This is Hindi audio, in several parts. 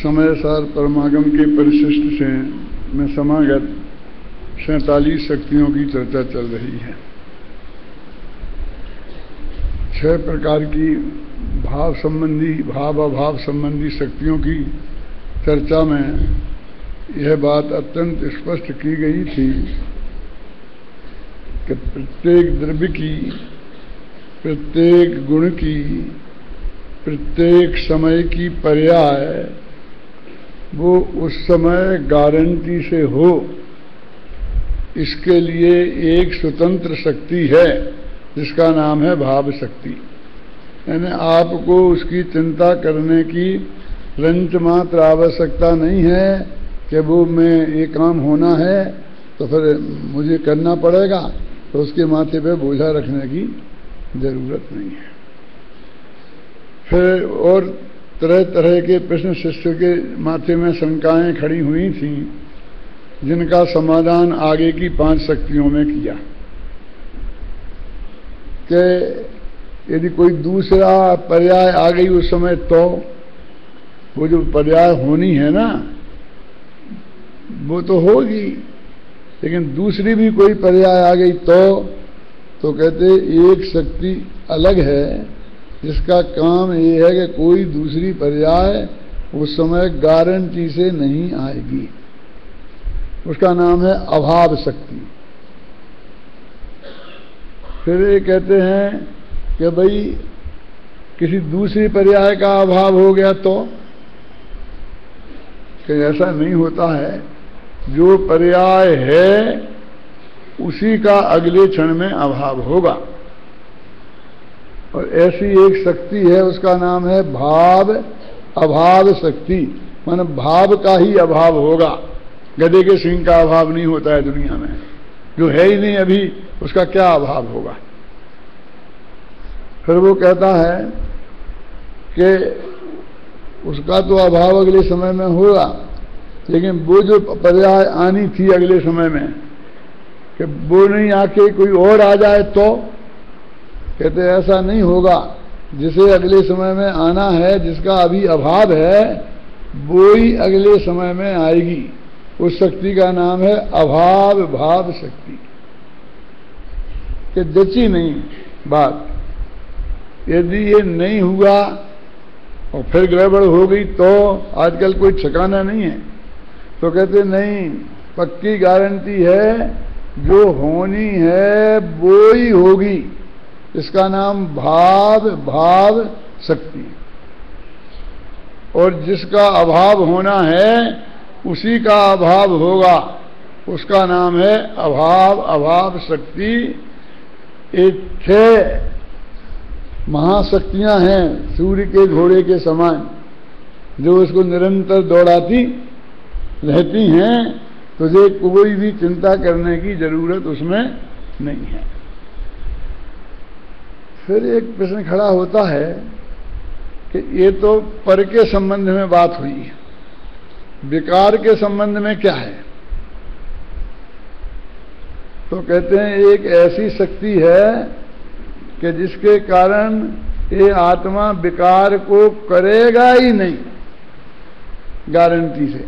समय सार परमागम के परिशिष्ट से में समागत 47 शक्तियों की चर्चा चल रही है। 6 प्रकार की भाव संबंधी, भाव अभाव संबंधी शक्तियों की चर्चा में यह बात अत्यंत स्पष्ट की गई थी कि प्रत्येक द्रव्य की, प्रत्येक गुण की, प्रत्येक समय की पर्याय वो उस समय गारंटी से हो, इसके लिए एक स्वतंत्र शक्ति है जिसका नाम है भाव शक्ति। यानी आपको उसकी चिंता करने की रंच मात्र आवश्यकता नहीं है कि वो मैं ये काम होना है तो फिर मुझे करना पड़ेगा, तो उसके माथे पे बोझा रखने की जरूरत नहीं है। फिर और तरह तरह के प्रश्न शिष्य के माथे में शंकाएं खड़ी हुई थीं, जिनका समाधान आगे की 5 शक्तियों में किया कि यदि कोई दूसरा पर्याय आ गई उस समय, तो वो जो पर्याय होनी है ना वो तो होगी, लेकिन दूसरी भी कोई पर्याय आ गई तो कहते एक शक्ति अलग है जिसका काम ये है कि कोई दूसरी पर्याय उस समय गारंटी से नहीं आएगी। उसका नाम है अभाव शक्ति। फिर ये कहते हैं कि भाई किसी दूसरी पर्याय का अभाव हो गया तो कि ऐसा नहीं होता है, जो पर्याय है उसी का अगले क्षण में अभाव होगा। और ऐसी एक शक्ति है, उसका नाम है भाव अभाव शक्ति। माने भाव का ही अभाव होगा, गधे के सिंह का अभाव नहीं होता है दुनिया में। जो है ही नहीं अभी, उसका क्या अभाव होगा। फिर वो कहता है कि उसका तो अभाव अगले समय में होगा, लेकिन वो जो पर्याय आनी थी अगले समय में कि वो नहीं आके कोई और आ जाए तो कहते ऐसा नहीं होगा। जिसे अगले समय में आना है, जिसका अभी अभाव है, वो ही अगले समय में आएगी। उस शक्ति का नाम है अभाव भाव शक्ति। कि जची नहीं बात, यदि ये नहीं हुआ और फिर गड़बड़ हो गई तो आजकल कोई ठिकाना नहीं है। तो कहते नहीं, पक्की गारंटी है, जो होनी है वो ही होगी। इसका नाम भाव भाव शक्ति। और जिसका अभाव होना है उसी का अभाव होगा, उसका नाम है अभाव अभाव शक्ति। एक 6 महाशक्तियां हैं सूर्य के घोड़े के समान, जो उसको निरंतर दौड़ाती रहती हैं। तुझे कोई भी चिंता करने की जरूरत उसमें नहीं है। फिर एक प्रश्न खड़ा होता है कि ये तो पर के संबंध में बात हुई है, विकार के संबंध में क्या है। तो कहते हैं एक ऐसी शक्ति है कि जिसके कारण ये आत्मा विकार को करेगा ही नहीं गारंटी से।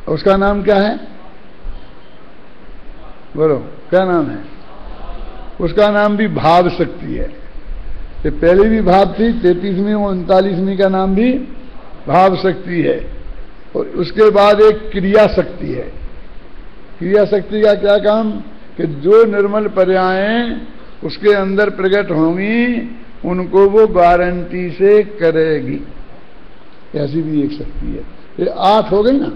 उसका नाम क्या है, बोलो क्या नाम है। उसका नाम भी भाव शक्ति है। ये पहले भी भाव थी, 33वीं और 39वीं का नाम भी भाव शक्ति है। और उसके बाद एक क्रिया शक्ति है। क्रिया शक्ति का क्या काम कि जो निर्मल पर्यायें उसके अंदर प्रकट होंगी उनको वो गारंटी से करेगी। ऐसी भी एक शक्ति है। ये 8 हो गई ना,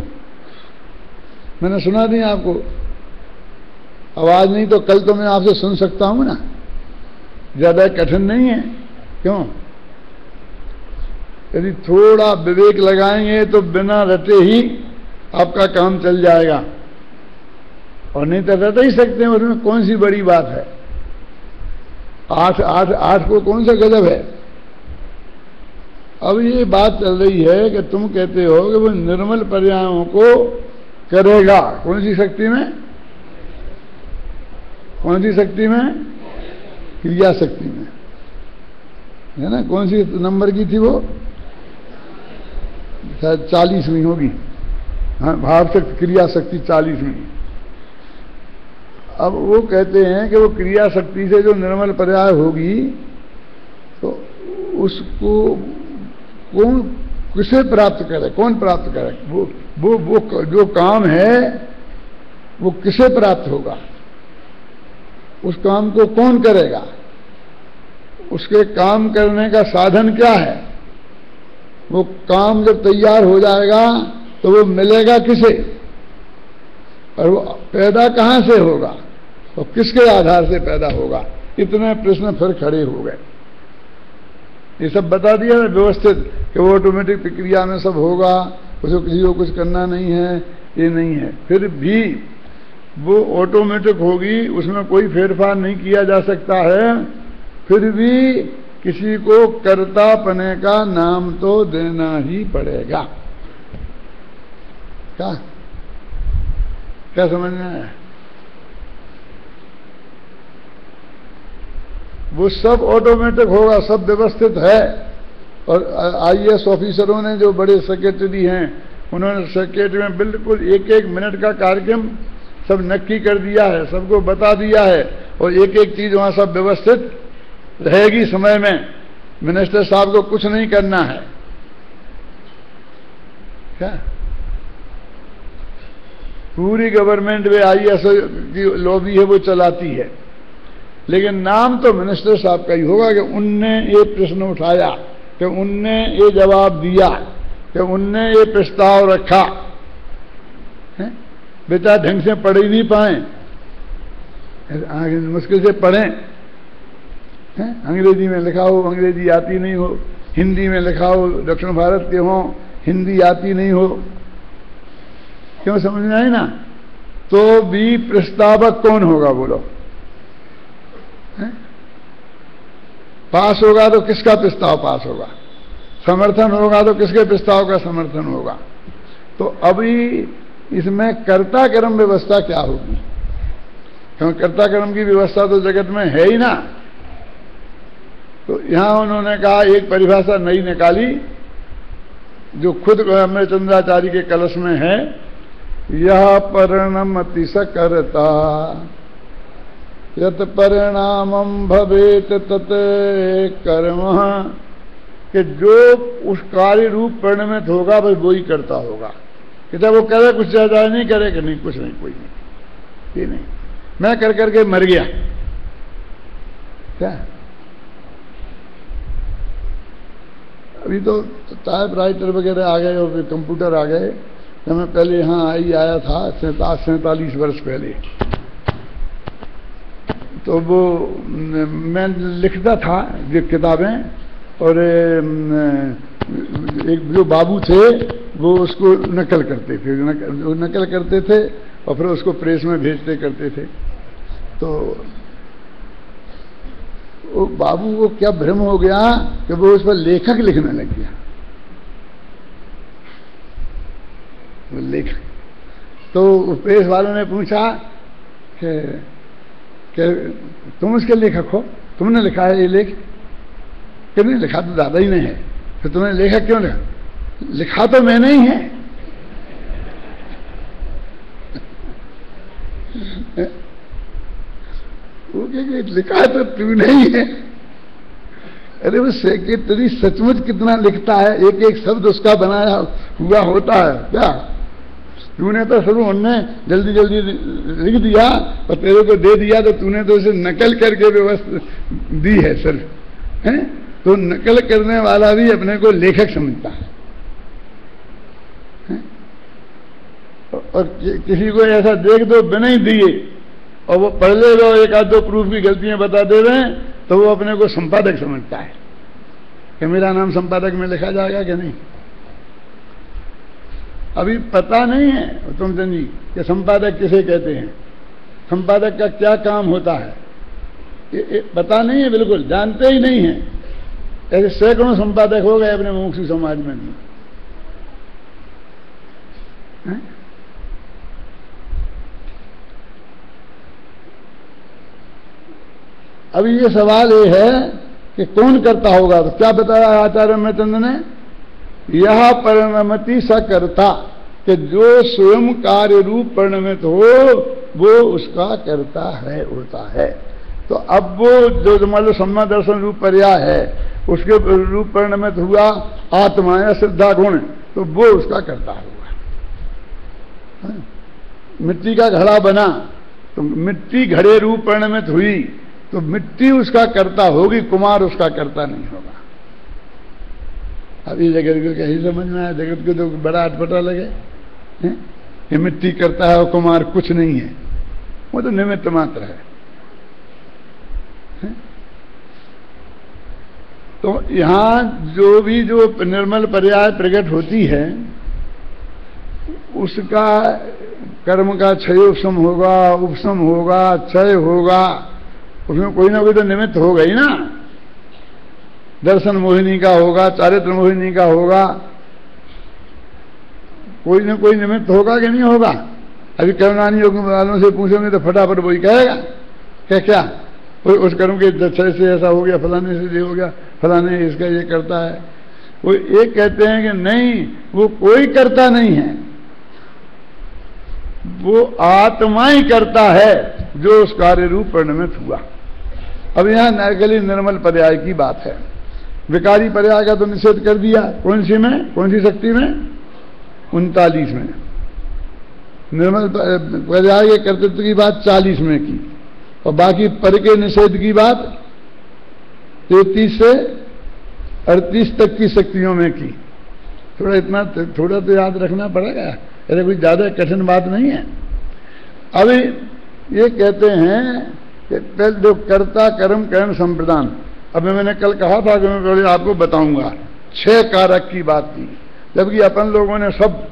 मैंने सुना दी आपको। आवाज नहीं तो कल तो मैं आपसे सुन सकता हूं ना, ज्यादा कठिन नहीं है। क्यों? यदि थोड़ा विवेक लगाएंगे तो बिना रटे ही आपका काम चल जाएगा, और नहीं तो रट ही सकते हैं। उसमें कौन सी बड़ी बात है। 8 को कौन सा गजब है। अब ये बात चल रही है कि तुम कहते हो कि वो निर्मल पर्यायों को करेगा। कौन सी शक्ति में? कौन सी शक्ति में? क्रिया शक्ति में, है ना। कौन सी नंबर की थी वो? शायद 40वीं होगी। हाँ, भाव शक्ति क्रिया शक्ति 40वीं। अब वो कहते हैं कि वो क्रिया शक्ति से जो निर्मल पर्याय होगी तो उसको कौन किसे प्राप्त करे, कौन प्राप्त करे? वो जो काम है वो किसे प्राप्त होगा, उस काम को कौन करेगा, उसके काम करने का साधन क्या है, वो काम जब तैयार हो जाएगा तो वो मिलेगा किसे, और वो पैदा कहां से होगा और किसके आधार से पैदा होगा? इतने प्रश्न फिर खड़े हो गए। ये सब बता दिया ना व्यवस्थित कि वो ऑटोमेटिक प्रक्रिया में सब होगा, उसको किसी को कुछ करना नहीं है, ये नहीं है। फिर भी वो ऑटोमेटिक होगी, उसमें कोई फेरफार नहीं किया जा सकता है। फिर भी किसी को कर्ता पने का नाम तो देना ही पड़ेगा। क्या समझ में आया? वो सब ऑटोमेटिक होगा, सब व्यवस्थित है। और आईएएस ऑफिसरों ने जो बड़े सेक्रेटरी हैं उन्होंने सेक्रेटरी में बिल्कुल एक एक मिनट का कार्यक्रम सब नक्की कर दिया है, सबको बता दिया है, और एक एक चीज वहां सब व्यवस्थित रहेगी समय में। मिनिस्टर साहब को कुछ नहीं करना है। क्या पूरी गवर्नमेंट में आईएएस की लॉबी है वो चलाती है, लेकिन नाम तो मिनिस्टर साहब का ही होगा कि उनने ये प्रश्न उठाया, कि उनने ये जवाब दिया, कि उनने ये प्रस्ताव रखा। बेटा ढंग से पढ़ ही नहीं पाए, मुश्किल से पढ़ें, अंग्रेजी में लिखा हो, अंग्रेजी आती नहीं हो, हिंदी में लिखा हो, दक्षिण भारत के हों, हिंदी आती नहीं हो, क्यों समझ में आई ना? तो भी प्रस्तावक कौन होगा बोलो? पास होगा तो किसका प्रस्ताव पास होगा, समर्थन होगा तो किसके प्रस्ताव का समर्थन होगा? तो अभी इसमें कर्ता कर्म व्यवस्था क्या होगी? क्योंकि कर्ता कर्म की व्यवस्था तो जगत में है ही ना। तो यहां उन्होंने कहा एक परिभाषा नई निकाली जो खुद चंद्राचार्य के कलश में है, यह परिणमति सकर्ता यत परिणामम भवेत तत कर्म, कि जो उस कार्य रूप परिणमित होगा बस वो ही करता होगा। कि जब वो करे कुछ ज्यादा नहीं करे कि नहीं कुछ नहीं, कोई नहीं, ये नहीं, मैं कर करके मर गया। क्या अभी तो टाइप राइटर वगैरह आ गए और कंप्यूटर आ गए। जब मैं पहले यहाँ आया था 47 वर्ष पहले, तो वो मैं लिखता था ये किताबें, और एक जो बाबू थे वो उसको नकल करते थे, नकल करते थे और फिर उसको प्रेस में भेजते करते थे। तो वो बाबू को क्या भ्रम हो गया कि वो उस पर लेखक लिखने लग गया, वो लेखक। तो प्रेस वालों ने पूछा कि तुम उसके लेखक हो, तुमने लिखा है ये लेख? कि नहीं, लिखा तो दादा ही ने है। फिर तुमने लेखक क्यों लिखा? लिखा तो मैंने ही है। वो कहे लिखा तो तू नहीं है। अरे वो सेक्रेटरी सचमुच कितना लिखता है, एक एक शब्द उसका बनाया हुआ होता है। क्या तूने तो शुरू उनने जल्दी जल्दी लिख दिया और तेरे को दे दिया, तो तूने तो उसे नकल करके व्यवस्था दी है सिर्फ, है? तो नकल करने वाला भी अपने को लेखक समझता है। और किसी को ऐसा देख दो बिना ही दिए और वो पढ़ लेगा और एक आध दो प्रूफ की गलतियां बता दे रहे हैं, तो वो अपने को संपादक समझता है कि मेरा नाम संपादक में लिखा जाएगा कि नहीं। अभी पता नहीं है तुमचंद जी कि संपादक किसे कहते हैं, संपादक का क्या काम होता है, ये पता नहीं है, बिल्कुल जानते ही नहीं है। ऐसे सैकड़ों संपादक हो गए अपने मुमुक्षु समाज में भी। अभी ये सवाल ये है कि कौन करता होगा? तो क्या बताया आचार्य रामचंद्र ने यह परिणमति सकर्ता, कि जो स्वयं कार्य रूप परिणमित हो वो उसका करता है, उड़ता है। तो अब वो जो मान लो सम्मा दर्शन रूप पर्याय है, उसके रूप परिणमित हुआ आत्मा या श्रद्धा गुण, तो वो उसका करता हुआ। मिट्टी का घड़ा बना तो मिट्टी घड़े रूप परिणमित हुई, तो मिट्टी उसका करता होगी, कुमार उसका करता नहीं होगा। अभी जगत को कहीं समझ में आया? जगत को तो बड़ा अटपटा लगे, ये मिट्टी करता है और कुमार कुछ नहीं है, वो तो निमित्त मात्र है। तो यहां जो भी जो निर्मल पर्याय प्रकट होती है, उसका कर्म का क्षयोपशम होगा, उपशम होगा, क्षय होगा, उसमें कोई ना कोई तो निमित्त होगा ही ना। दर्शन मोहिनी का होगा, चारित्र मोहिनी का होगा, कोई ना कोई निमित्त होगा कि नहीं होगा? अभी कर्मणानी योग वालों से पूछोगे तो फटाफट वही कहेगा क्या उस कर्म के क्षय से ऐसा हो गया, फलाने से ये हो गया, फलाने इसका ये करता है। वो एक कहते हैं कि नहीं, वो कोई करता नहीं है, वो आत्मा ही करता है जो उस कार्य रूप परिणमित हुआ। अब यहां नैकली निर्मल पर्याय की बात है। विकारी पर्याय का तो निषेध कर दिया, कौन सी में, कौन सी शक्ति में? 39 में। निर्मल पर्याय के कर्तृत्व की बात 40 में की, और बाकी पर के निषेध की बात 33 से 38 तक की शक्तियों में की। थोड़ा तो याद रखना पड़ेगा, ऐसे कोई ज्यादा कठिन बात नहीं है। अभी ये कहते हैं कि पहले जो कर्ता कर्म कर्म संप्रदान, अभी मैंने कल कहा था कि मैं पहले आपको बताऊंगा 6 कारक की बात की, जबकि अपन लोगों ने सब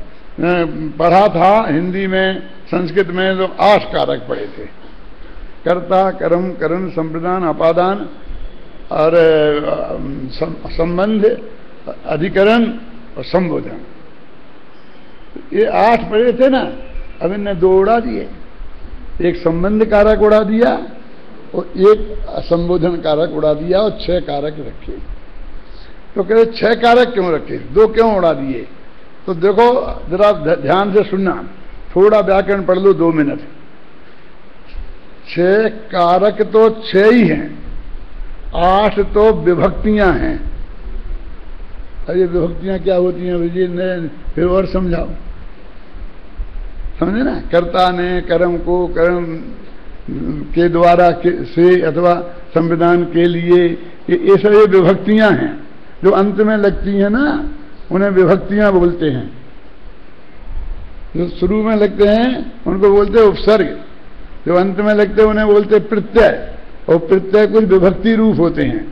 पढ़ा था हिंदी में, संस्कृत में तो 8 कारक पढ़े थे। कर्ता कर्म करण संप्रदान अपादान और संबंध अधिकरण और संबोधन, ये 8 पढ़े थे ना। अब इनने 2 उड़ा दिए, एक संबंध कारक उड़ा दिया और एक संबोधन कारक उड़ा दिया और 6 कारक रखे। तो कहते 6 कारक क्यों रखे, 2 क्यों उड़ा दिए? तो देखो जरा ध्यान से सुनना, थोड़ा व्याकरण पढ़ लो 2 मिनट। 6 कारक तो 6 ही हैं, 8 तो विभक्तियां हैं। अरे विभक्तियां क्या होती हैं भैया, फिर और समझाओ, समझे ना? कर्ता ने कर्म को कर्म के द्वारा से अथवा संविधान के लिए, ये सब विभक्तियां हैं जो अंत में लगती हैं ना, उन्हें विभक्तियां बोलते हैं। जो शुरू में लगते हैं उनको बोलते हैं उपसर्ग, जो अंत में लगते हैं उन्हें बोलते हैं प्रत्यय, और प्रत्यय कुछ विभक्ति रूप होते हैं,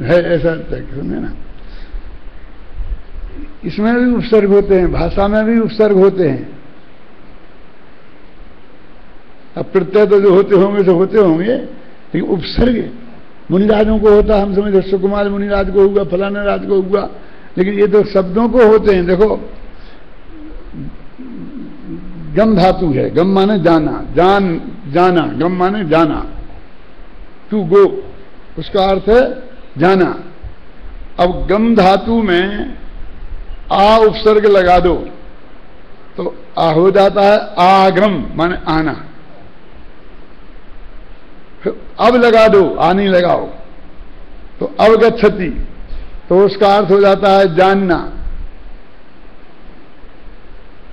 है ऐसा सुने ना। इसमें भी उपसर्ग होते हैं, भाषा में भी उपसर्ग होते हैं। अब प्रत्यय तो जो होते होंगे तो होते होंगे, लेकिन उपसर्ग मुनिराजों को होता, हम समझते सुकुमार मुनिराज को हुआ, फलाना राज को हुआ, लेकिन ये तो शब्दों को होते हैं। देखो गम धातु है, गम माने जाना, जाना, गम माने जाना, टू गो, उसका अर्थ है जाना। अब गम धातु में आ उपसर्ग लगा दो तो आ हो जाता है आगम, माने आना। फिर अब लगा दो, आ नहीं लगाओ तो अवगच्छति, तो उसका अर्थ हो जाता है जानना।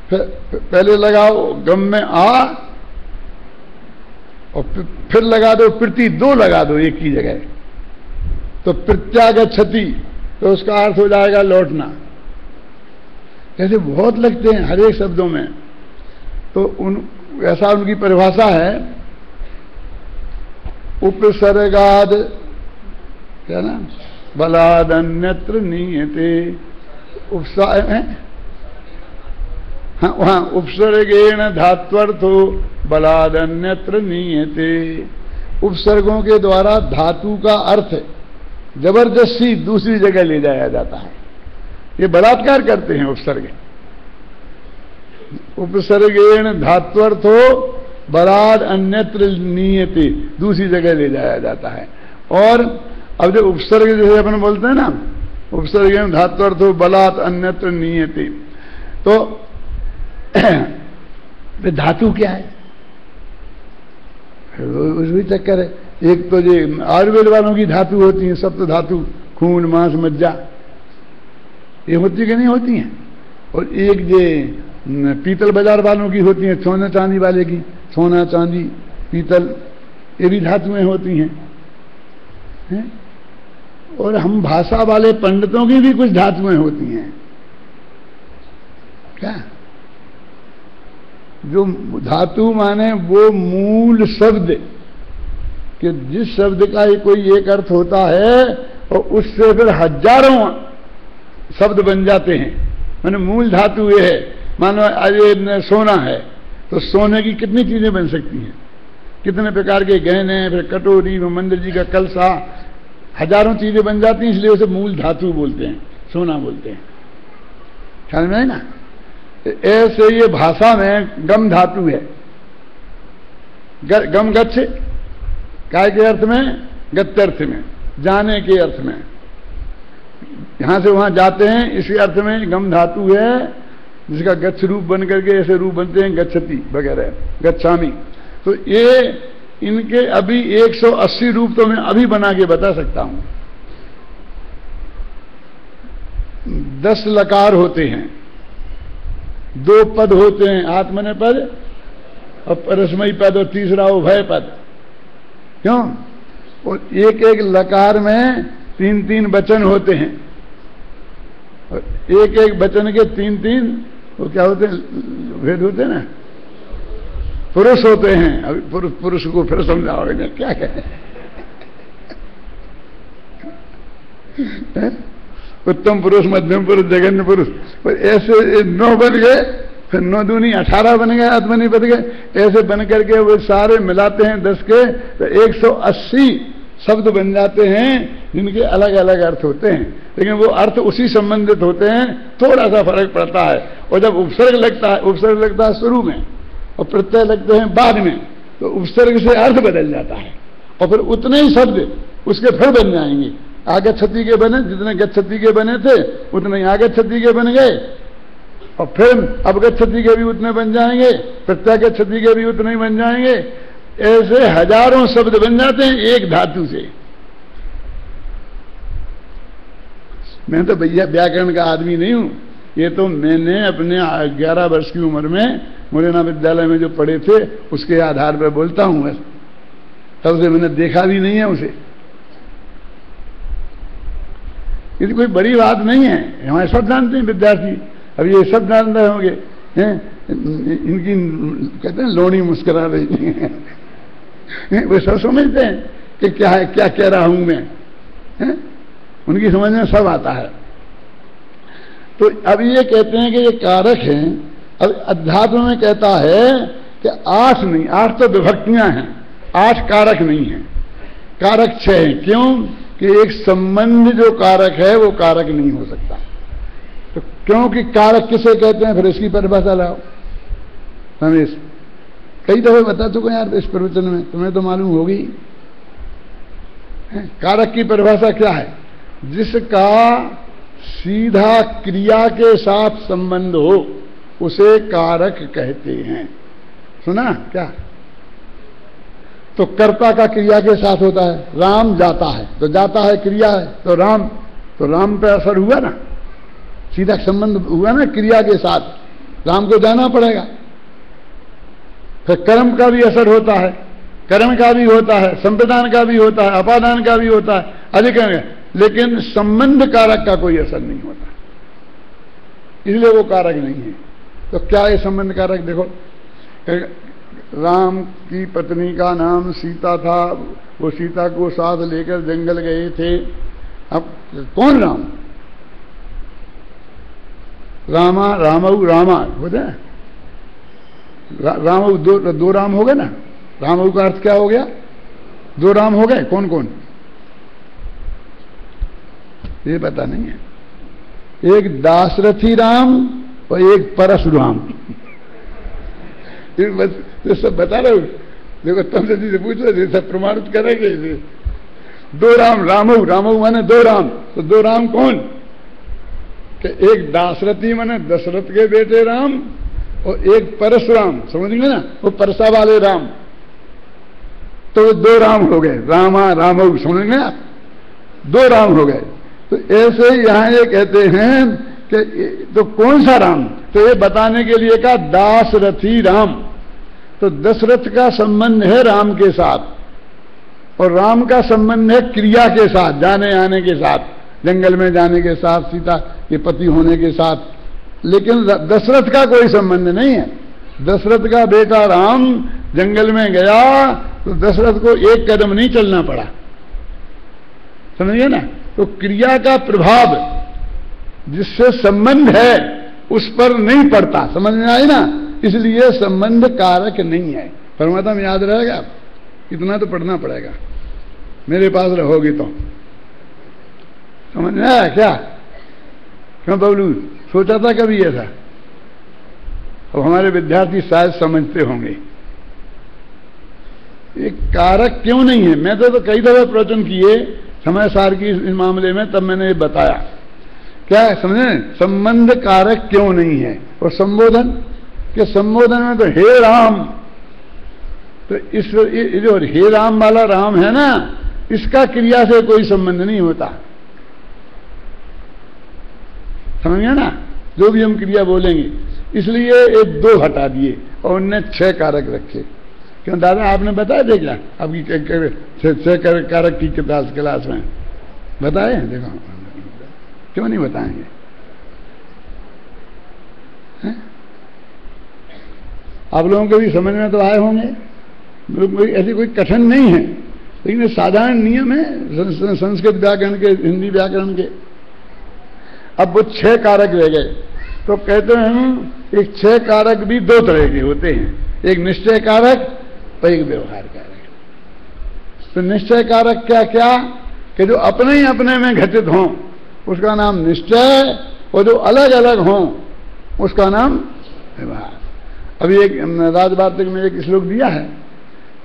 फिर पहले लगाओ गम में आ, और फिर लगा दो प्रति, 2 लगा दो एक ही जगह, तो प्रत्यागच्छति, तो उसका अर्थ हो जाएगा लौटना। ऐसे बहुत लगते हैं हर एक शब्दों में, तो ऐसा उनकी परिभाषा है। उपसर्गाद क्या ना, बलाद अन्यत्र नीयते, हाँ उपसर्गेण धात्वर्थो बलाद अन्यत्र नीयते। उपसर्गों के द्वारा धातु का अर्थ जबरदस्ती दूसरी जगह ले जाया जाता है, ये बलात्कार करते हैं उपसर्ग। उपसर्गेण धात्वर्थो बलाद अन्यत्र नीयते, दूसरी जगह ले जाया जाता है। और अब जो उपसर्ग जैसे अपन बोलते हैं ना, उपसर्गेण धात्वर्थो बलात् अन्यत्र नीयते। तो धातु क्या है, उस भी चक्कर है। एक तो ये आयुर्वेद वालों की धातु होती है, सप्त धातु, खून मांस मज्जा, ये होती कि नहीं होती हैं। और एक ये पीतल बाजार वालों की होती है, सोना चांदी वाले की, सोना चांदी पीतल, ये भी धातुएं होती हैं। और हम भाषा वाले पंडितों की भी कुछ धातुएं होती हैं। क्या? जो धातु माने वो मूल शब्द, कि जिस शब्द का ही कोई एक अर्थ होता है और उससे फिर हजारों शब्द बन जाते हैं। माने मूल धातु ये है। मानो ये सोना है तो सोने की कितनी चीजें बन सकती हैं, कितने प्रकार के गहने, फिर कटोरी, मंदिर जी का कलसा, हजारों चीजें बन जाती हैं, इसलिए उसे मूल धातु बोलते हैं, सोना बोलते हैं। ख्याल में है ना? ऐसे ये भाषा में गम धातु है। गम गच्छ, काय के अर्थ में, गत्यर्थ में, जाने के अर्थ में, यहां से वहां जाते हैं, इसी अर्थ में गम धातु है, जिसका गच्छ रूप बन करके ऐसे रूप बनते हैं, गच्छति वगैरह, गच्छामी। तो ये इनके अभी 180 रूप तो मैं अभी बना के बता सकता हूं। 10 लकार होते हैं, 2 पद होते हैं, आत्मने पद और परस्मयी पद, और तीसरा उभय पद। क्यों? और एक एक लकार में 3-3 वचन होते हैं, और एक एक वचन के 3-3 वो क्या होते हैं, भेद होते हैं ना, पुरुष होते हैं। अभी पुरुष को फिर समझाओगे क्या कहें। उत्तम पुरुष, मध्यम पुरुष, जघन्य पुरुष, और ऐसे 9 बन गए, फिर 9 दूनी 18 बन गए, आत्मनि बन गए, ऐसे बन करके वो सारे मिलाते हैं 10 के, तो 180 शब्द बन जाते हैं, जिनके अलग अलग अर्थ होते हैं, लेकिन वो अर्थ उसी संबंधित होते हैं, थोड़ा सा फर्क पड़ता है। और जब उपसर्ग लगता है शुरू में और प्रत्यय लगते हैं बाद में, तो उपसर्ग से अर्थ बदल जाता है, और फिर उतने ही शब्द उसके फिर बन जाएंगे। आगे छत्ती के बने, जितने गच्छति के बने थे उतने ही आगे छत्ती के बन गए, और फिर अब गच्छति के भी उतने बन जाएंगे, प्रत्यय गच्छति के भी उतने ही बन जाएंगे। ऐसे हजारों शब्द बन जाते हैं एक धातु से। मैं तो भैया व्याकरण का आदमी नहीं हूं, ये तो मैंने अपने 11 वर्ष की उम्र में मुरैना विद्यालय में जो पढ़े थे उसके आधार पर बोलता हूं। बस तब से मैंने देखा भी नहीं है उसे। ये तो कोई बड़ी बात नहीं है, हमारे सब जानते हैं विद्यार्थी, अब ये सब जान रहे होंगे हैं। इनकी कहते हैं लोणी मुस्कुरा रही है, वो सब समझते हैं कि क्या है, क्या कह रहा हूं मैं, हैं? उनकी समझ में सब आता है। तो अब ये कहते हैं कि ये कारक हैं। अब अध्यात्म में कहता है कि 8 नहीं, 8 तो विभक्तियां हैं, 8 कारक नहीं है, कारक 6 हैं। क्यों? कि एक संबंध जो कारक है वो कारक नहीं हो सकता। तो क्योंकि कारक किसे कहते हैं, फिर इसकी परिभाषा लाओ। रमेश कई दफे बता चुका यार इस प्रवचन में, तुम्हें तो मालूम होगी। कारक की परिभाषा क्या है? जिसका सीधा क्रिया के साथ संबंध हो उसे कारक कहते हैं। सुना क्या? तो कर्ता का क्रिया के साथ होता है। राम जाता है तो जाता है क्रिया है, तो राम पे असर हुआ ना, सीधा संबंध हुआ ना क्रिया के साथ, राम को जाना पड़ेगा। फिर कर्म का भी असर होता है, कर्म का भी होता है, संप्रदान का भी होता है, अपादान का भी होता है, अधिकरण, लेकिन संबंध कारक का कोई असर नहीं होता, इसलिए वो कारक नहीं है। तो क्या है संबंध कारक? देखो, राम की पत्नी का नाम सीता था, वो सीता को साथ लेकर जंगल गए थे। अब कौन राम? रामऊ रामा होते हैं, रामऊ दो राम हो गए ना। रामऊ का अर्थ क्या हो गया? 2 राम हो गए। कौन कौन? ये पता नहीं है। एक दाशरथी राम और एक परशुराम। तो सब बता रहे हो। देखो तुमसे जी से पूछ रहे, सब प्रमाणित करेंगे। 2 राम, रामऊ माने 2 राम, तो 2 राम कौन? कि एक दाशरथी माने दशरथ के बेटे राम और एक परशुराम, समझेंगे ना, वो परसा वाले राम, तो दो राम हो गए, रामा राम, समझेंगे आप, दो राम हो गए। तो ऐसे यहां ये कहते हैं कि तो कौन सा राम, तो ये बताने के लिए कहा दाशरथी राम। तो दशरथ का संबंध है राम के साथ और राम का संबंध है क्रिया के साथ, जाने आने के साथ, जंगल में जाने के साथ, सीता के पति होने के साथ। लेकिन दशरथ का कोई संबंध नहीं है। दशरथ का बेटा राम जंगल में गया तो दशरथ को एक कदम नहीं चलना पड़ा, समझिए ना। तो क्रिया का प्रभाव जिससे संबंध है उस पर नहीं पड़ता, समझ में आई ना, इसलिए संबंध कारक नहीं है। परमात्मा में याद रहेगा, इतना तो पढ़ना पड़ेगा, मेरे पास रहोगी तो। समझ में आया क्या? क्यों बबलू, सोचा था कभी ऐसा? अब हमारे विद्यार्थी शायद समझते होंगे ये कारक क्यों नहीं है। मैं तो कई दफे प्रवचन किए समय सार की इस मामले में, तब मैंने ये बताया क्या समझे, संबंध कारक क्यों नहीं है। और संबोधन के संबोधन में तो हे राम, तो इस जो हे राम वाला राम है ना, इसका क्रिया से कोई संबंध नहीं होता, समझ गया ना, जो भी हम क्रिया बोलेंगे। इसलिए ये दो हटा दिए और उनने 6 कारक रखे। क्यों दादा आपने बताया थे क्या आपकी 6 कारक की क्लास में बताए? देखो क्यों नहीं बताएंगे, है? आप लोगों के भी समझ में तो आए होंगे, ऐसी कोई कठिन नहीं है, लेकिन साधारण नियम है संस्कृत व्याकरण के, हिंदी व्याकरण के। अब वो 6 कारक रह गए, तो कहते हैं एक 6 कारक भी 2 तरह के होते हैं, एक निश्चय कारक और एक व्यवहार कारक। तो निश्चय कारक क्या क्या कि जो अपने ही अपने में घटित हों उसका नाम निश्चय, और जो अलग अलग हों उसका नाम व्यवहार। अभी एक राजवार्तिक में एक श्लोक दिया है,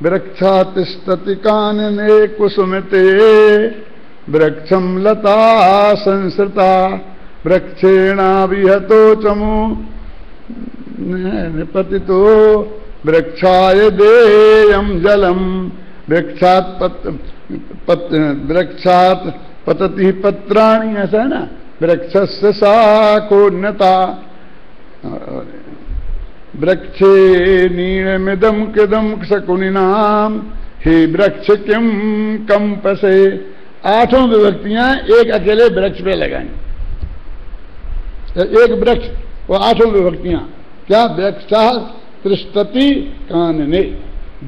वृक्षा तिष्ठति कानने कुसुमते वृक्षम लता संसृता वृक्षेणा विहतो चमु निपतितो वृक्षाय देयम जलम वृक्षात वृक्षात पतति पत्राणि, ऐसा है ना, वृक्षस्य शाखोन्नता वृक्षे नीणमिदम किदम शकुनिनाम हे वृक्ष किम कंपसे। 8 विभक्तियां एक अकेले वृक्ष पे लगाएं, एक वृक्ष वो 8 विभक्तियां क्या, वृक्षा तिष्ठति कानने,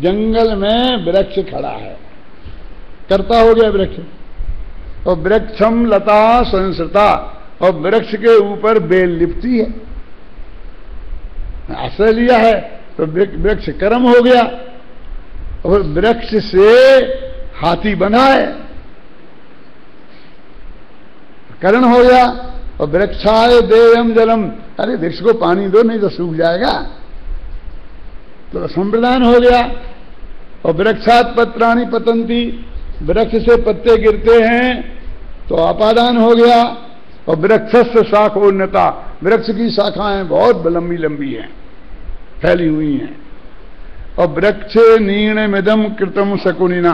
जंगल में वृक्ष खड़ा है, कर्ता हो गया वृक्ष, और वृक्षम लता संसृता, और वृक्ष के ऊपर बेल लिपटी है, आश्रय लिया है, तो वृक्ष कर्म हो गया, और वृक्ष से हाथी बना है, करण हो गया। और वृक्षाय देयम जलम, अरे वृक्ष को पानी दो नहीं तो सूख जाएगा, तो संप्रदान हो गया। और वृक्षात पत्राणि पतंती, वृक्ष से पत्ते गिरते हैं तो अपादान हो गया। और वृक्षस्य शाखोन्नता, वृक्ष की शाखाएं बहुत लंबी लंबी हैं, फैली हुई हैं। और वृक्षे नीणमिदम कृतम शकुनिना,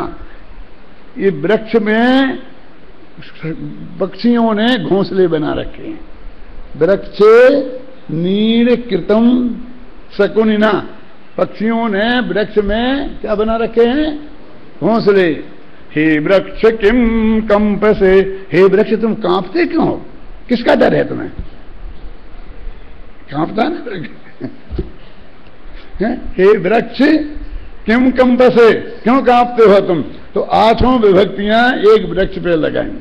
ये वृक्ष में पक्षियों ने घोंसले बना रखे हैं। वृक्षे नीण कृतम शकुनिना, पक्षियों ने वृक्ष में क्या बना रखे हैं, घोंसले। हे वृक्ष किम कंपसे, हे वृक्ष तुम कांपते क्यों हो, किसका डर है तुम्हें? कांपता ना वृक्ष। हे वृक्ष किम कंपसे, क्यों कांपते हो तुम? तो 8 विभक्तियां एक वृक्ष पे लगाई।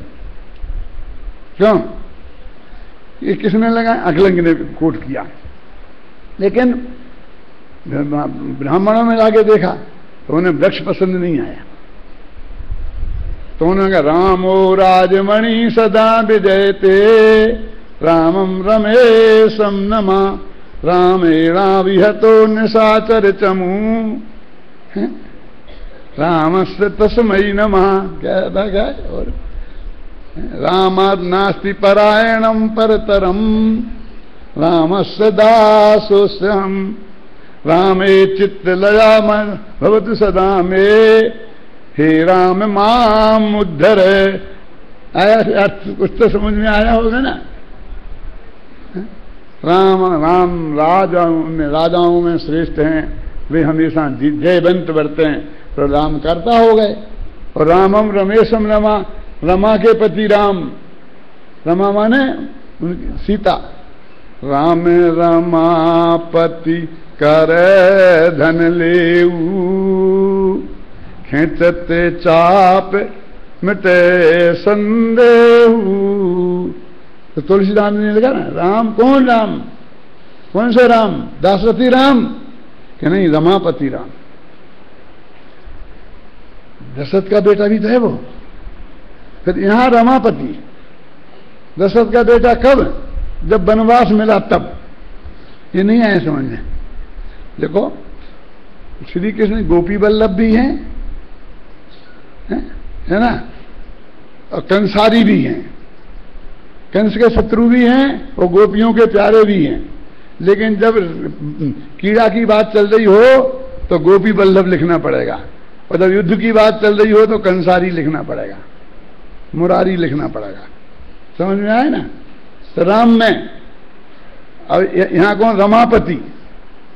क्यों? ये किसने लगाया? अकलंग ने कोट किया। लेकिन ब्राह्मणों में जाके देखा तो उन्हें वृक्ष पसंद नहीं आया, तो उन्होंने कहा रामो राजमणि सदा विजयते रामम रमेशम नमा रामेणा विहतो निशाचर चमू रामस्य तस्मै नमः। क्या था क्या? और रामात् नास्ति परायणम परतरम रामस्य दासोऽस्म्यहम् रामे चित्तलया भवतु सदा मे हे राम माम उद्धर। आया अर्थ कुछ तो समझ में आया होगा ना। राम राम राजाओं में श्रेष्ठ हैं, वे हमेशा जयवंत बरते हैं, तो राम करता हो गए। और रामम रमेशम रमा, रमा के पति राम, रमा माने सीता। राम रमापति करे धन लेऊ खींचते चाप मिटे संदेहू। तो तुलसीदास ने लिखा ना, राम कौन राम, कौन सा राम, दाशरथी राम कि नहीं, रमापति राम। दशरथ का बेटा भी तो है वो। फिर यहां रमापति, दशरथ का बेटा कब, जब वनवास मिला तब। ये नहीं आए समझ में। देखो श्री कृष्ण गोपी वल्लभ भी हैं, है ना, और कंसारी भी हैं, कंस के शत्रु भी हैं और गोपियों के प्यारे भी हैं। लेकिन जब कीड़ा की बात चल रही हो तो गोपी वल्लभ लिखना पड़ेगा, और जब युद्ध की बात चल रही हो तो कंसारी लिखना पड़ेगा, मुरारी लिखना पड़ेगा। समझ में आए ना। तो राम में, अब यहां कौन, रमापति,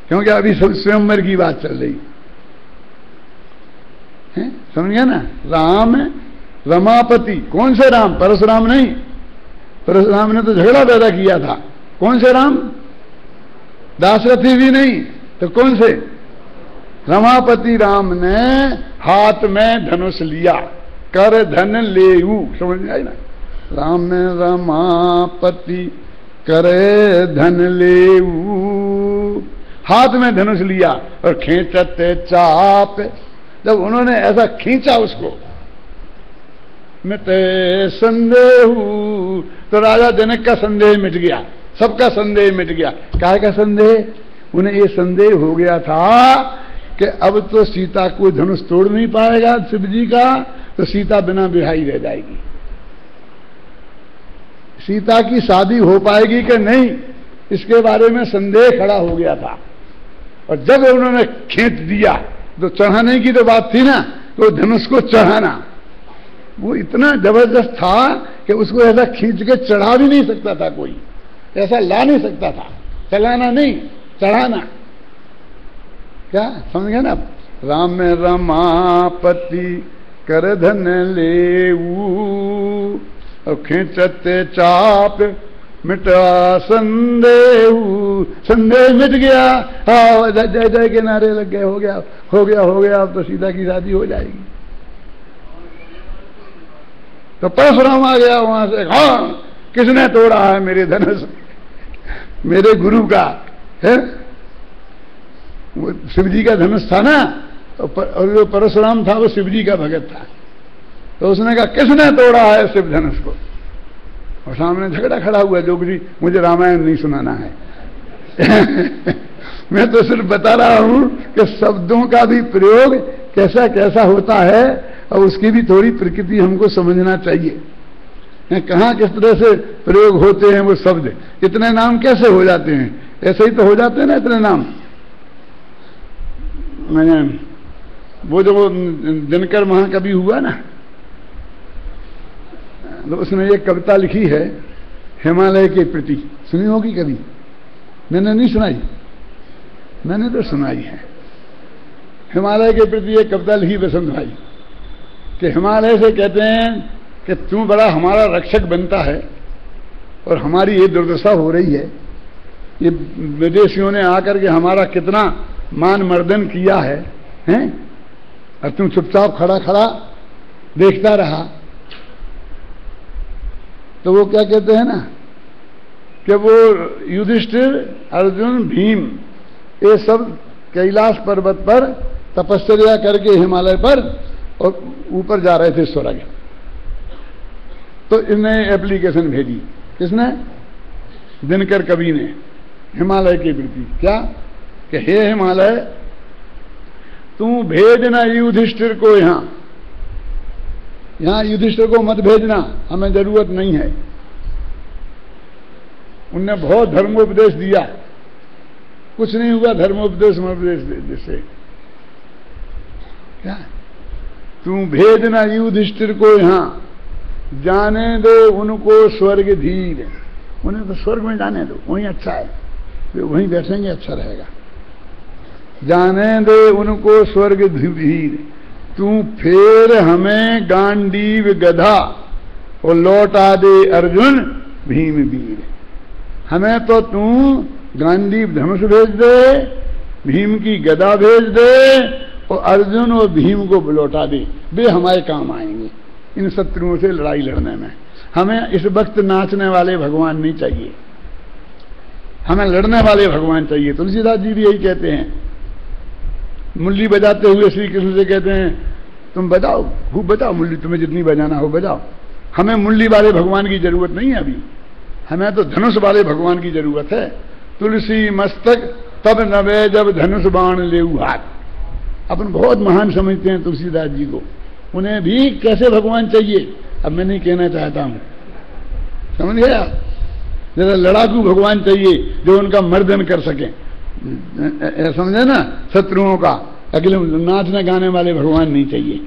क्योंकि अभी स्वयंवर की बात चल रही है, समझ गया ना। राम रमापति, कौन से राम, परशुराम नहीं, परशुराम ने तो झगड़ा पैदा किया था। कौन से राम, दाशरथी भी नहीं, तो कौन से, रमापति राम ने हाथ में धनुष लिया, कर धन लेऊ। समझ में आई ना। राम ने रमापति करे धन लेऊ, हाथ में धनुष लिया और खींचते चाप। जब उन्होंने ऐसा खींचा उसको, मिटे संदेह, तो राजा जनक का संदेह मिट गया, सबका संदेह मिट गया। काहे का संदेह, उन्हें ये संदेह हो गया था कि अब तो सीता को धनुष तोड़ नहीं पाएगा शिव जी का, तो सीता बिना विवाही रह जाएगी। सीता की शादी हो पाएगी कि नहीं, इसके बारे में संदेह खड़ा हो गया था। और जब उन्होंने खींच दिया, तो चढ़ाने की तो बात थी ना, तो धनुष को चढ़ाना वो इतना जबरदस्त था कि उसको ऐसा खींच के चढ़ा भी नहीं सकता था कोई, ऐसा ला नहीं सकता था, चलाना नहीं, चढ़ाना। क्या समझ गए ना। राम में रमापति कर धन लेऊ और खींचते चाप मिटा संदेह, संदेह मिट गया। हाँ, जय जय के नारे लग गए, हो गया हो गया हो गया, अब तो सीता की शादी हो जाएगी। तो परशुराम आ गया वहां से, हाँ किसने तोड़ा है मेरे धनुष, मेरे गुरु का है, वो शिव जी का धनुष था ना, और जो परशुराम था वो शिव जी का भगत था। तो उसने कहा किसने तोड़ा है शिव धनुष को, और सामने झगड़ा खड़ा हुआ। जोग जी मुझे रामायण नहीं सुनाना है मैं तो सिर्फ बता रहा हूं कि शब्दों का भी प्रयोग कैसा कैसा होता है, और उसकी भी थोड़ी प्रकृति हमको समझना चाहिए। कहाँ किस तरह से प्रयोग होते हैं वो शब्द, इतने नाम कैसे हो जाते हैं, ऐसे ही तो हो जाते हैं ना इतने नाम। मैंने वो जो दिनकर महाकवि हुआ ना, तो उसने एक कविता लिखी है हिमालय के प्रति, सुनी होगी कभी, मैंने नहीं सुनाई, मैंने तो सुनाई है। हिमालय के प्रति एक कविता लिखी बसंत भाई, कि हिमालय से कहते हैं कि तू बड़ा हमारा रक्षक बनता है और हमारी ये दुर्दशा हो रही है, ये विदेशियों ने आकर के हमारा कितना मान मर्दन किया है, हैं? और तुम चुपचाप खड़ा खड़ा देखता रहा। तो वो क्या कहते हैं ना कि वो युधिष्ठिर, अर्जुन, भीम, ये सब कैलाश पर्वत पर तपस्या करके हिमालय पर और ऊपर जा रहे थे स्वर्ग। तो इन्हें एप्लीकेशन भेजी, किसने, दिनकर कवि ने, हिमालय के प्रति। क्या कि हे हिमालय, तू भेजना युधिष्ठिर को यहां, यहां युधिष्ठिर को मत भेजना, हमें जरूरत नहीं है। उनने बहुत धर्मोपदेश दिया, कुछ नहीं हुआ धर्मोपदेश से। क्या तू भेजना युधिष्ठिर को, यहां जाने दो उनको स्वर्ग धीर, उन्हें तो स्वर्ग में जाने दो, वहीं अच्छा है, वे वहीं बैठेंगे, अच्छा रहेगा। जाने दे उनको स्वर्ग धीर, तू फिर हमें गांडीव गधा और लौटा दे अर्जुन भीम वीर। हमें तो तू गांडीव धनुष भेज दे, भीम की गदा भेज दे और अर्जुन और भीम को लौटा दे, वे हमारे काम आएंगे इन शत्रुओं से लड़ाई लड़ने में। हमें इस वक्त नाचने वाले भगवान नहीं चाहिए, हमें लड़ने वाले भगवान चाहिए। तुलसीदास जी भी यही कहते हैं, मुरली बजाते हुए श्री कृष्ण से कहते हैं तुम बजाओ, खूब बजाओ मुरली, तुम्हें जितनी बजाना हो बजाओ। हमें मुरली वाले भगवान की जरूरत नहीं है अभी, हमें तो धनुष वाले भगवान की जरूरत है। तुलसी मस्तक तब नवे जब धनुष बाण लेऊ हाथ। अपन बहुत महान समझते हैं तुलसीदास जी को, उन्हें भी कैसे भगवान चाहिए अब मैं नहीं कहना चाहता हूं, समझ गया। जरा लड़ाकू भगवान चाहिए जो उनका मर्दन कर सके, समझे ना, शत्रुओं का। अगले नाचने गाने वाले भगवान नहीं चाहिए।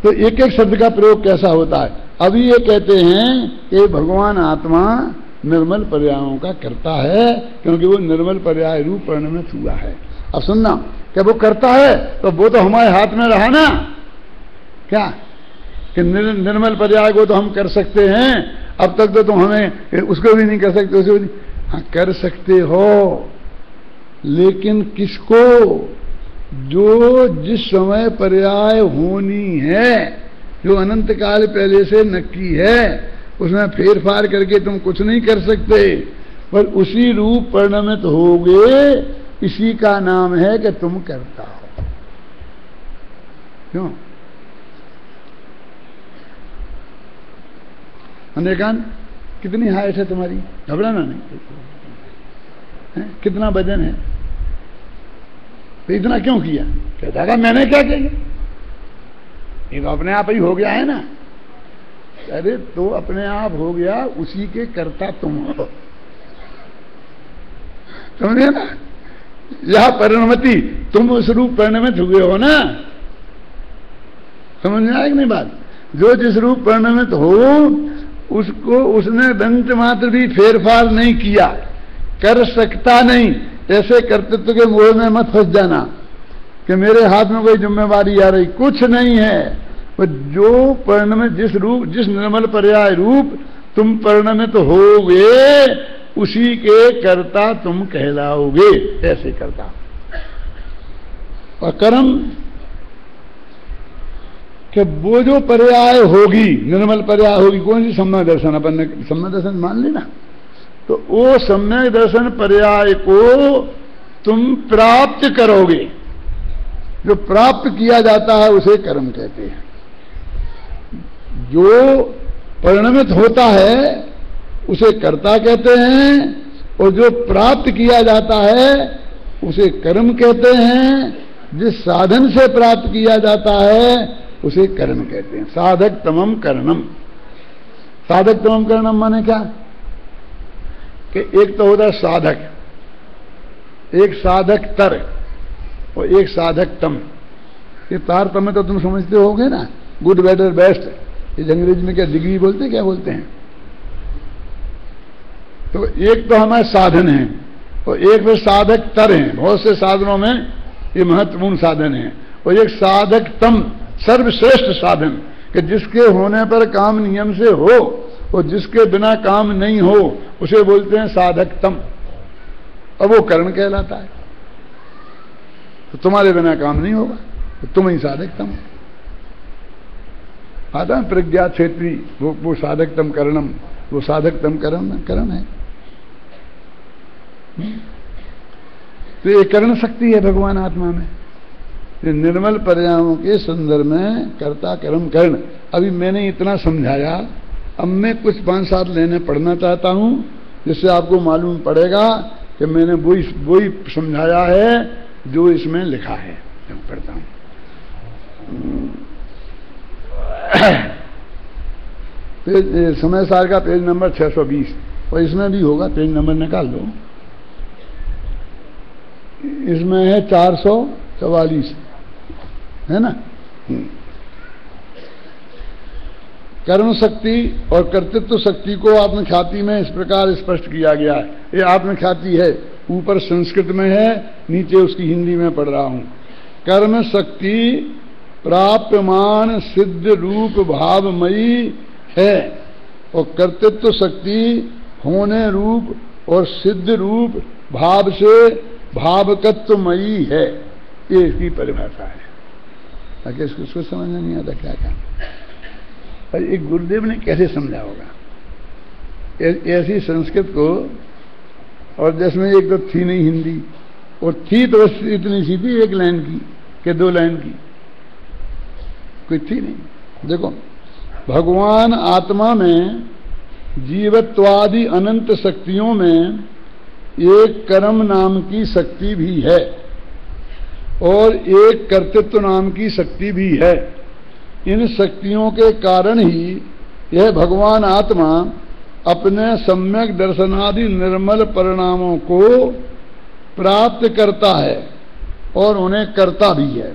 तो एक एक शब्द का प्रयोग कैसा होता है। अभी ये कहते हैं कि भगवान आत्मा निर्मल पर्यायों का करता है, क्योंकि वो निर्मल पर्याय रूप परिणमित हुआ है। अब सुनना, क्या वो करता है तो वो तो हमारे हाथ में रहा ना, क्या कि निर्मल पर्याय को तो हम कर सकते हैं, अब तक तो तुम हमें उसको भी नहीं कर सकते, उसको भी। हाँ कर सकते हो, लेकिन किसको, जो जिस समय पर्याय होनी है, जो अनंत काल पहले से नक्की है, उसमें फेर फार करके तुम कुछ नहीं कर सकते, पर उसी रूप परिणमित होगे, इसी का नाम है कि तुम करता हो। क्यों अनेकान, कितनी हाइट है तुम्हारी, घबराना नहीं है? कितना वजन है, तो इतना क्यों किया? कहता था मैंने क्या किया, ये तो अपने आप ही हो गया है ना। अरे तो अपने आप हो गया, उसी के कर्ता तुम हो, समझे ना। यह परिणमति, तुम उस रूप परिणमित हुए हो ना, समझ में आएगी नहीं बात। जो जिस रूप परिणमित हो उसको उसने दंत मात्र भी फेरफार नहीं किया, कर सकता नहीं। ऐसे कर्तृत्व के मोह में मत फंस जाना कि मेरे हाथ में कोई जिम्मेवारी आ रही, कुछ नहीं है। पर जो परिणमित, जिस रूप, जिस निर्मल पर्याय रूप तुम परिणमित होगे, उसी के कर्ता तुम कहलाओगे, ऐसे करता। और कर्म कि वो जो पर्याय होगी, निर्मल पर्याय होगी, कौन सी सम्यक दर्शन, अपन ने सम्यक दर्शन मान लेना, तो वो सम्यक दर्शन पर्याय को तुम प्राप्त करोगे। जो प्राप्त किया जाता है उसे कर्म कहते हैं। जो परिणमित होता है उसे कर्ता कहते हैं, और जो प्राप्त किया जाता है उसे कर्म कहते हैं। जिस साधन से प्राप्त किया जाता है उसे कर्म कहते हैं। साधक तमम कर्णम। साधक तमम कर्णम माने क्या कि एक तो होता है साधक, एक साधक तर और एक साधक तम। ये तारतम्य तो तुम समझते होगे ना, गुड बेटर बेस्ट। ये अंग्रेजी में क्या डिग्री बोलते हैं, क्या बोलते हैं। तो एक तो हमारे साधन है और एक में साधक तर हैं। बहुत से साधनों में ये महत्वपूर्ण साधन है। और एक साधक तम, सर्वश्रेष्ठ साधन, कि जिसके होने पर काम नियम से हो और जिसके बिना काम नहीं हो, उसे बोलते हैं साधक तम। अब वो कर्ण कहलाता है। तो तुम्हारे बिना काम नहीं होगा, तो तुम ही साधक तम आता है। प्रज्ञा क्षेत्री, वो साधक तम कर्णम, वो साधक तम करण है। तो ये कर्ण शक्ति है भगवान आत्मा में। ये निर्मल पर्यायों के संदर्भ में कर्ता कर्म कर्ण। अभी मैंने इतना समझाया, अब मैं कुछ 5-7 लेने पढ़ना चाहता हूं, जिससे आपको मालूम पड़ेगा कि मैंने वही समझाया है जो इसमें लिखा है। पढ़ता हूं। समय सार का पेज नंबर 620, और इसमें भी होगा, पेज नंबर निकाल लो, इसमें है 444, है ना। कर्म शक्ति और कर्तृत्व शक्ति को आत्मख्याति में इस प्रकार स्पष्ट किया गया है। ये आत्मख्याति है, ऊपर संस्कृत में है, नीचे उसकी हिंदी में पढ़ रहा हूं। कर्म शक्ति प्राप्यमान सिद्ध रूप भावमयी है, और कर्तृत्व शक्ति होने रूप और सिद्ध रूप भाव से भावकत्वमयी है। ये इसकी परिभाषा है। ताकि इसको समझ में नहीं आता क्या क्या, और एक गुरुदेव ने कैसे समझा होगा ऐसी संस्कृत को, और जिसमें एक तो थी नहीं हिंदी, और थी तो बस इतनी सी थी, 1 लाइन की कि 2 लाइन की, कोई थी नहीं। देखो, भगवान आत्मा में जीवत्वादि अनंत शक्तियों में एक कर्म नाम की शक्ति भी है और एक कर्तृत्व नाम की शक्ति भी है। इन शक्तियों के कारण ही यह भगवान आत्मा अपने सम्यक दर्शनादि निर्मल परिणामों को प्राप्त करता है और उन्हें करता भी है।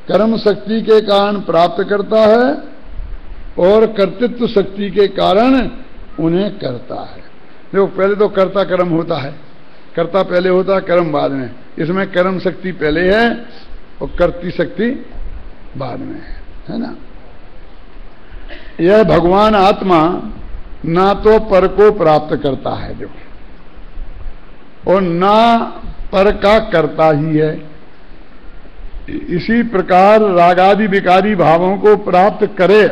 कर्म शक्ति के कारण प्राप्त करता है और कर्तृत्व शक्ति के कारण उन्हें करता है। देखो, पहले तो कर्ता कर्म होता है, कर्ता पहले होता है, कर्म बाद में। इसमें कर्म शक्ति पहले है और कर्ती शक्ति बाद में है ना। यह भगवान आत्मा ना तो पर को प्राप्त करता है, देखो, और ना पर का करता ही है। इसी प्रकार रागादि विकारी भावों को प्राप्त करे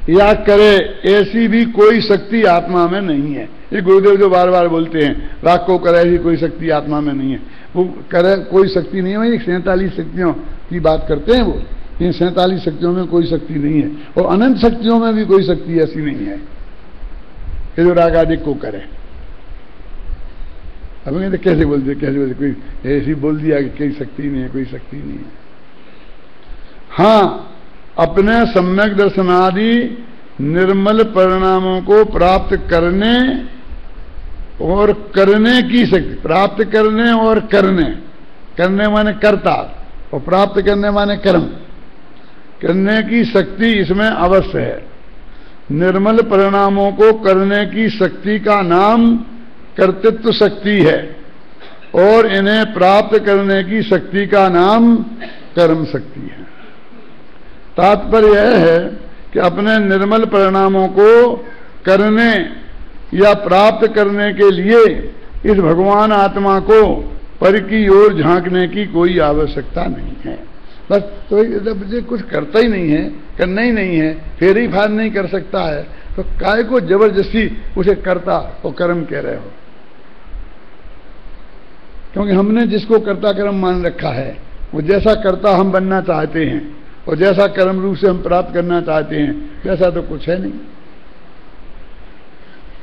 या करे, ऐसी भी कोई शक्ति आत्मा में नहीं है। ये गुरुदेव जो बार बार बोलते हैं, राग को करे ऐसी कोई शक्ति आत्मा में नहीं है। वो करे कोई शक्ति नहीं है, 47 शक्तियों की बात करते हैं वो। इन 47 शक्तियों में कोई शक्ति नहीं है, और अनंत शक्तियों में भी कोई शक्ति ऐसी नहीं है कि जो राग आदि को करे। अब कहते कैसे बोलते कोई ऐसी बोल दिया कि कोई शक्ति नहीं है, कोई शक्ति नहीं है। हाँ, अपने सम्यक दर्शनादि निर्मल परिणामों को प्राप्त करने और करने की शक्ति, प्राप्त करने और करने माने कर्ता, और प्राप्त करने माने कर्म, करने की शक्ति इसमें अवश्य है। निर्मल परिणामों को करने की शक्ति का नाम कर्तृत्व शक्ति है, और इन्हें प्राप्त करने की शक्ति का नाम कर्म शक्ति है। तात्पर्य यह है कि अपने निर्मल परिणामों को करने या प्राप्त करने के लिए इस भगवान आत्मा को पर की ओर झांकने की कोई आवश्यकता नहीं है। बस तो जब कुछ करता ही नहीं है, करना ही नहीं है, फेर ही फार नहीं कर सकता है, तो काय को जबरदस्ती उसे करता और कर्म कह रहे हो। क्योंकि हमने जिसको कर्ता कर्म मान रखा है, वो जैसा कर्ता हम बनना चाहते हैं और जैसा कर्म रूप से हम प्राप्त करना चाहते हैं, वैसा तो कुछ है नहीं।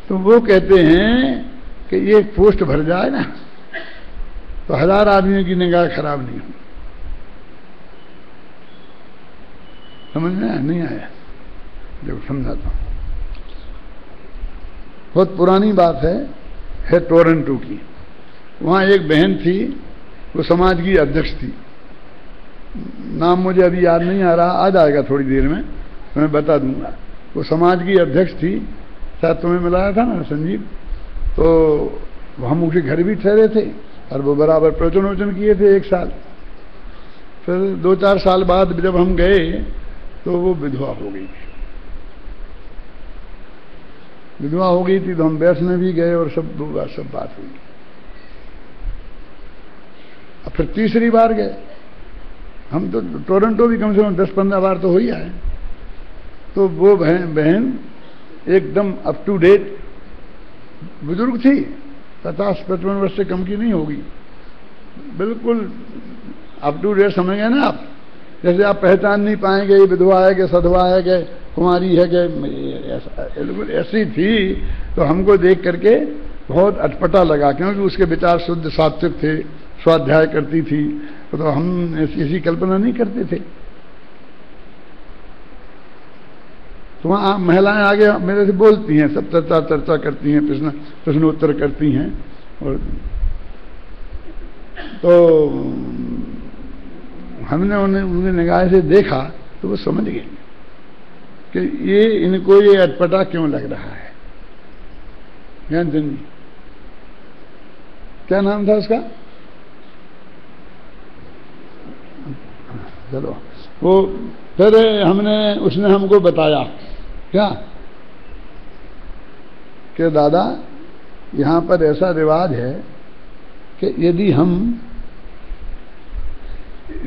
तो वो कहते हैं कि ये पोस्ट भर जाए ना तो 1000 आदमियों की निगाह खराब नहीं हो। समझ में आया? नहीं आया? देखो समझाता हूं। बहुत पुरानी बात है टोरंटो की। वहां एक बहन थी, वो समाज की अध्यक्ष थी। नाम मुझे अभी याद नहीं आ रहा, आ जाएगा थोड़ी देर में, तो मैं बता दूंगा। वो समाज की अध्यक्ष थी, शायद तुम्हें मिलाया था ना संजीव। तो हम उसके घर भी ठहरे थे और वो बराबर प्रवचन वचन किए थे 1 साल। फिर 2-4 साल बाद जब हम गए तो वो विधवा हो गई थी। विधवा हो गई थी तो हम बैठने भी गए और सब बात हुई। अब फिर तीसरी बार गए हम, तो टोरंटो भी कम से कम 10-15 बार तो हो ही आए। तो वो बहन एकदम अप टू डेट बुजुर्ग थी, 50-55 वर्ष से कम की नहीं होगी, बिल्कुल अप टू डेट। समझ गए ना आप? जैसे आप पहचान नहीं पाएंगे ये विधवा है कि सधवा है कि कुमारी है कि बिल्कुल ऐसी थी। तो हमको देख करके बहुत अटपटा लगा, क्योंकि उसके विचार शुद्ध सात्विक थे, स्वाध्याय करती थी। तो हम ऐसी कल्पना नहीं करते थे तो वहाँ महिलाएं आगे मेरे से बोलती हैं, सब चर्चा करती हैं, प्रश्नोत्तर करती हैं। और तो हमने उनकी निगाह से देखा तो वो समझ गए कि इनको ये अटपटा क्यों लग रहा है। ज्ञानचंद जी, क्या नाम था उसका? चलो, वो फिर उसने हमको बताया क्या कि दादा यहाँ पर ऐसा रिवाज है कि यदि हम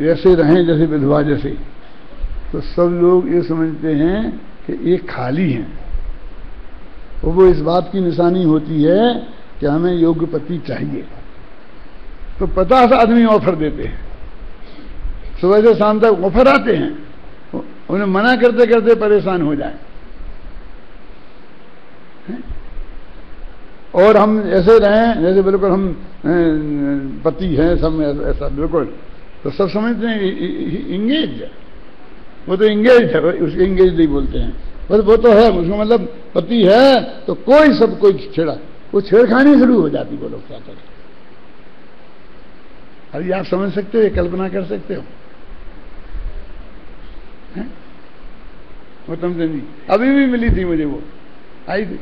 ऐसे रहें जैसे विधवा जैसे, तो सब लोग ये समझते हैं कि ये खाली हैं, और वो इस बात की निशानी होती है कि हमें योग्य पति चाहिए। तो 50 आदमी ऑफर देते हैं, सुबह से शाम तक ऑफर आते हैं, उन्हें मना करते करते परेशान हो जाए। और हम ऐसे रहें जैसे बिल्कुल हम पति हैं, सब ऐसा बिल्कुल, तो सब समझते हैं इंगेज, वो तो इंगेज है, उसके इंगेज नहीं बोलते हैं, बस वो तो है, उसका मतलब पति है, तो कोई सब कोई छेड़ा, वो छेड़खानी शुरू हो जाती। बोलो क्या करें? अरे आप समझ सकते हो, कल्पना कर सकते हो? वो तुमसे नहीं, अभी भी मिली थी मुझे, वो आई थी,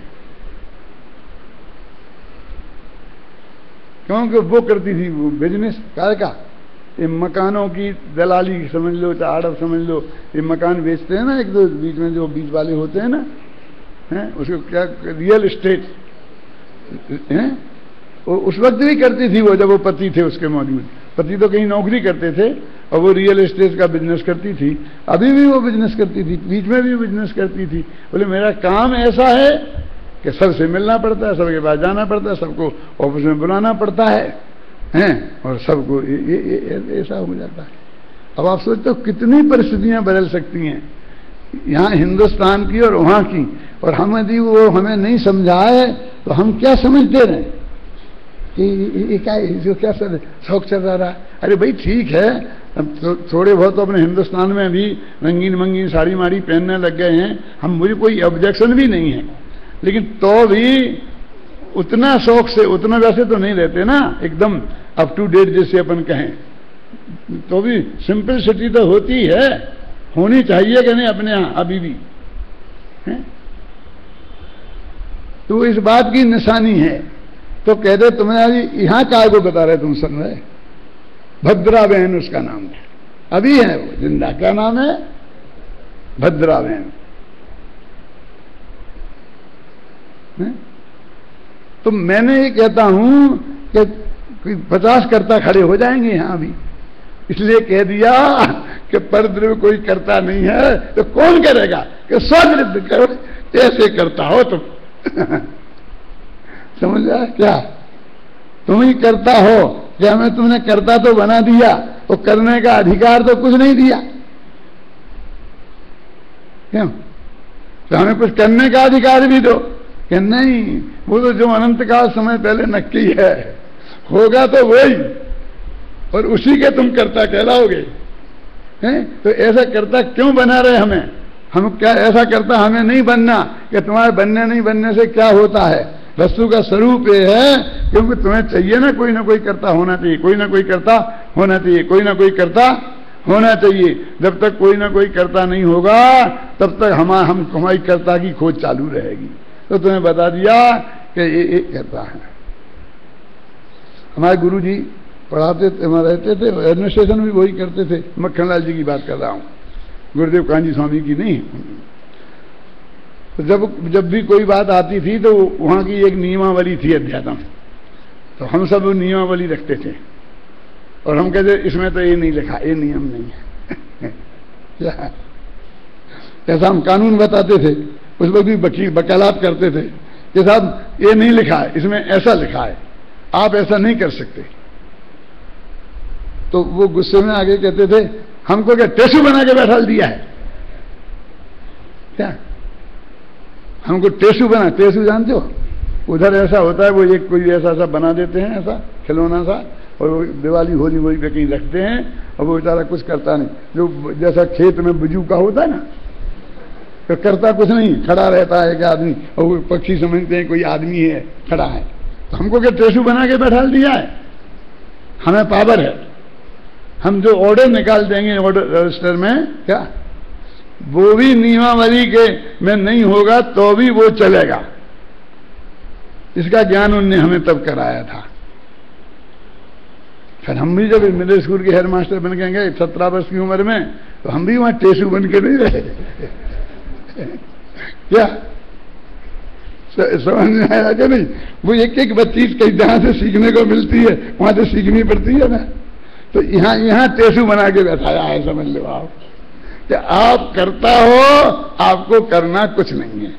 क्योंकि वो करती थी वो बिजनेस कार का, ये मकानों की दलाली समझ लो, चाहे आड़प समझ लो, ये मकान बेचते हैं ना, एक दो बीच में जो बीच वाले होते हैं ना, हैं उसको क्या रियल एस्टेट हैं, उस वक्त भी करती थी वो, जब वो पति थे उसके मौजूद। पति तो कहीं नौकरी करते थे और वो रियल एस्टेट का बिजनेस करती थी, अभी भी वो बिजनेस करती थी, बीच में भी बिजनेस करती थी। बोले मेरा काम ऐसा है कि सबसे मिलना पड़ता है, सबके पास जाना पड़ता है, सबको ऑफिस में बुलाना पड़ता है, हैं, और सबको ये ऐसा हो जाता है। अब आप सोचते हो कितनी परिस्थितियां बदल सकती हैं यहाँ हिंदुस्तान की और वहाँ की, और हम यदि वो हमें नहीं समझाए तो हम क्या समझते रहे कि क्या इसको क्या शौक चल रहा है। अरे भाई ठीक है, अब थोड़े बहुत तो अपने हिंदुस्तान में भी रंगीन मंगीन साड़ी माड़ी पहनने लग गए हैं, हम, मुझे कोई ऑब्जेक्शन भी नहीं है, लेकिन तो भी उतना शौक से, उतना वैसे तो नहीं रहते ना एकदम अप टू डेट जैसे अपन कहें, तो भी सिंपलिसिटी तो होती है, होनी चाहिए कि नहीं अपने यहाँ अभी भी है? तो इस बात की निशानी है। तो कहते तुम्हें यहाँ काय को बता रहे, तुम सुन रहे, भद्रा बहन उसका नाम है, अभी है वो जिंदा, क्या नाम है? भद्रा बहन। तो मैंने ये कहता हूं कि 50 कर्ता खड़े हो जाएंगे यहां भी, इसलिए कह दिया कि परद्रव्य कोई करता नहीं है, तो कौन करेगा? कि स्वद्रव्य करो, ऐसे करता हो तुम। समझ आया क्या? तुम ही करता हो, कि हमें तुमने करता तो बना दिया, वो करने का अधिकार तो कुछ नहीं दिया, क्यों? तो हमें कुछ करने का अधिकार भी दो, कि नहीं, वो तो जो अनंत काल समय पहले नक्की है, होगा तो वही, और उसी के तुम कर्ता कहलाओगे, हैं? तो ऐसा कर्ता क्यों बना रहे हमें? हम क्या ऐसा करता हमें नहीं बनना, कि तुम्हारे बनने नहीं बनने से क्या होता है? वस्तु का स्वरूप ये है, क्योंकि तुम्हें चाहिए ना कोई कर्ता होना चाहिए, कोई ना कोई कर्ता होना चाहिए, कोई ना कोई कर्ता होना चाहिए। जब तक कोई ना कोई कर्ता नहीं होगा, तब तक हमारी कर्ता की खोज चालू रहेगी। तो तुम्हें बता दिया कि ये करता है। हमारे गुरु जी पढ़ाते थे, वहां रहते थे, एडमिनिस्ट्रेशन भी वही करते थे। मक्खनलाल जी की बात कर रहा हूं, गुरुदेव कांजी स्वामी की नहीं। तो जब भी कोई बात आती थी तो वहां की एक नियमावली थी अध्यात्म, तो हम सब वो नियमावली रखते थे, और हम कहते इसमें तो ये नहीं लिखा, ये नियम नहीं है। ऐसा हम कानून बताते थे, उस वक्त भी वकील वकालत करते थे कि साहब ये नहीं लिखा है, इसमें ऐसा लिखा है, आप ऐसा नहीं कर सकते। तो वो गुस्से में आगे कहते थे हमको क्या टेसू बना के बैठा दिया है क्या? हमको टेसू बना, टेसू जानते हो? उधर ऐसा होता है, वो एक कोई ऐसा बना देते हैं, ऐसा खिलौना सा, और वो दिवाली होली पे कहीं रखते हैं, और वो बेचारा कुछ करता नहीं, जो जैसा खेत में बिजू का होता है ना, तो करता कुछ नहीं, खड़ा रहता है एक आदमी, और वो पक्षी समझते हैं कोई आदमी है खड़ा है। तो हमको क्या टेसू बना के बैठा दिया है? हमें पावर है, हम जो ऑर्डर निकाल देंगे ऑर्डर रजिस्टर में, क्या वो भी नियमावली के में नहीं होगा तो भी वो चलेगा। इसका ज्ञान उनने हमें तब कराया था। फिर हम भी जब मिडिल स्कूल के हेड मास्टर बन के गए 17 वर्ष की उम्र में, तो हम भी वहां टेसू बन के नहीं रहे। क्या समझ में आया कि नहीं? वो एक एक चीज कहीं जहां से सीखने को मिलती है वहां से सीखनी पड़ती है ना। तो यहाँ टेसू बना के बैठाया है, समझ लो आप कि आप करता हो, आपको करना कुछ नहीं है।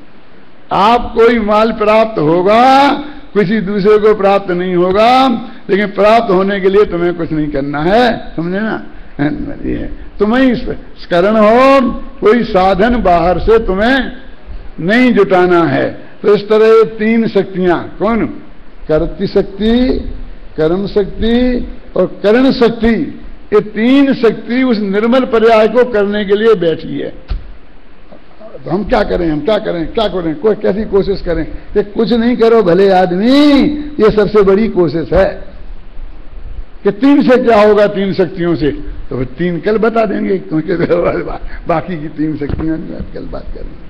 आप कोई माल प्राप्त होगा, किसी दूसरे को प्राप्त नहीं होगा, लेकिन प्राप्त होने के लिए तुम्हें कुछ नहीं करना है, समझे ना? ये तुम्हें स्करण हो, कोई साधन बाहर से तुम्हें नहीं जुटाना है। तो इस तरह 3 शक्तियां, कौन? कर्ति शक्ति, कर्म शक्ति और करण शक्ति, ये 3 शक्ति उस निर्मल पर्याय को करने के लिए बैठी है। तो हम क्या करें, हम क्या करें, क्या करें, कोई कैसी कोशिश करें कि कुछ नहीं करो भले आदमी, ये सबसे बड़ी कोशिश है। कि 3 से क्या होगा, 3 शक्तियों से? तो 3 कल बता देंगे, क्योंकि बाकी की 3 शक्तियां कल बात करेंगे।